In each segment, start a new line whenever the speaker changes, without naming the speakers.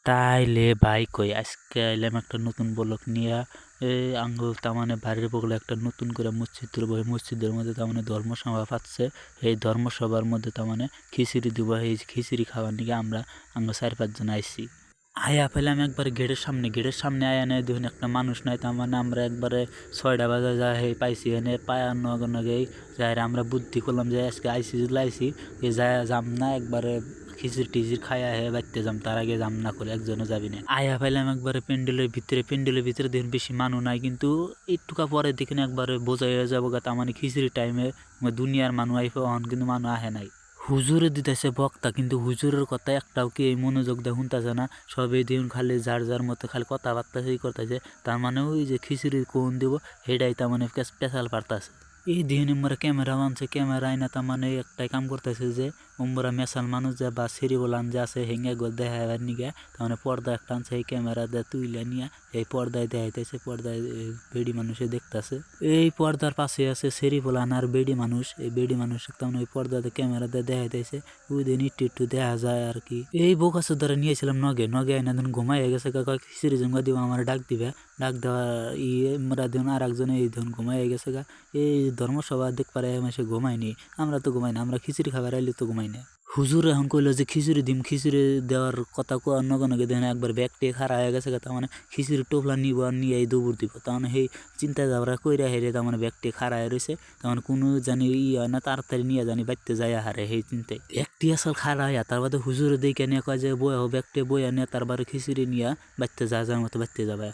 তাইলে ভাই কই আজকে আইলাম একটা নতুন ব্লগ নিয়া। আঙ্গুল তার বাড়ির বগলে একটা নতুন করে মসজিদ তুলব। এই মসজিদের মধ্যে ধর্মসভা পাচ্ছে। এই ধর্মসভার মধ্যে খিচুড়ি দিব। এই খিচুড়ি খাওয়ার নিয়ে আমরা 4-5 জন আইছি। আয়া পেলাম একবার গেটের সামনে আয়া নেই দেখুন একটা মানুষ নাই। আমরা একবারে 6টা বাজে যা পাইছি এনে পায়ার নগেই যাই আমরা বুদ্ধি করলাম যে আজকে আইসি যদি আইসি এই যায় যাম না, একবারে খিচুড়ি টিচির খাইয়া বাড়তে যাম, তার আগে যাম না করে একজনও যাবি না। আয়া পাইলাম একবারে প্যান্ডেলের ভিতরে দেখুন বেশি মানুষ নাই, কিন্তু একটুকা পরে দেখেন একবারে বোঝাই হয়ে যাবো গা। খিচুড়ি টাইমে দুনিয়ার মানুষ আইফে কিন্তু মানুষ আহে নাই। হুজুরে দিতেছে বক্তা, কিন্তু হুজুরের কথা একটাও কি এই মনোযোগ দিয়ে শুনতেছে না। সবই দিন খালি যার যার মতো খালি কথাবার্তা সেই করতেছে। ওই যে খিচুড়ি কোন দিব সেটাই স্পেশাল পারতাছে। এই দিন আমরা ক্যামেরা আনছে, ক্যামেরা আইনা একটাই কাম করতেছে যে আমরা মেশাল মানুষ যে বা সিঁড়ি বলান যে আছে হেঙ্গে গোল দেখাবার নিগে পর্দা একটা আনছে, এই ক্যামেরা দিয়ে তুইলে নিয়ে এই পর্দায় দেখাইতেছে। পর্দায় বেডি মানুষে দেখতেছে। এই পর্দার পাশে আছে সেরি বলান আর বেডি মানুষ। এই বেডি মানুষ ওই পর্দাতে ক্যামেরা দিয়ে দেখাইতেছে। ওই দিন একটু দেখা যায় আর কি। এই বোকাসে ধরে নিয়েছিলাম নগে আইনা দিন ঘুমাই গেছে। খিচুড়ি জমা দিব আমার ডাক দিবে, ডাক দেওয়া আমরা দিন আর একজনে এই ধরুন ঘুমাই গেছে গা। এই ধর্মসভা দেখ পারে মাসে ঘুমাইনি, আমরা তো ঘুমাই না, আমরা খিচুড়ি খাবার আইলে তো ঘুমাই না। হুজুর এখন কইলো যে খিচুড়ি দিম, খিচুড়ি দেওয়ার কথা কোয়া নগে দেখেন একবার ব্যাগটি খাড়া হয়ে গেছে। খিচুড়ি টোপলা নিব আর নিয়ে দৌড় দিব। সেই চিন্তা যাবরা কইরা হেরে ব্যাগটি খাড়া হয়ে রয়েছে। কোনো জানি হয় না, তাড়াতাড়ি নিয়ে জানি বাইতে যায় হারে সেই চিন্তায় ব্যাগটি আসল খাড়া হইয়া। তার বাদে হুজুরে দেখে নিয়ে কয় যে বই ব্যাগটি বইয়া নিয়ে তারপরে খিচুড়ি নিয়ে বাইতে যাওয়ার মতো বাইতে যাবে।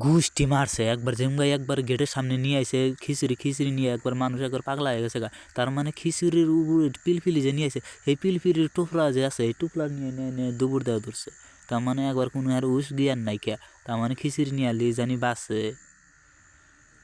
গুষ্টি মারছে একবার জেমগাই একবার গেটের সামনে নিয়ে আইছে খিচুড়ি নিয়ে একবার মানুষ একবার পাগলা হয়ে গেছে গা। খিচুড়ির উপরে পিলপিলি যে নিয়ে আইছে, এই পিলপিলির টুকরা যে আছে এই টুকরা নিয়ে দুপুর দেওয়া ধরছে। একবার কোনো আর উস জ্ঞান নাই কে। খিচুড়ি নিয়ে আলি জানি বাসে।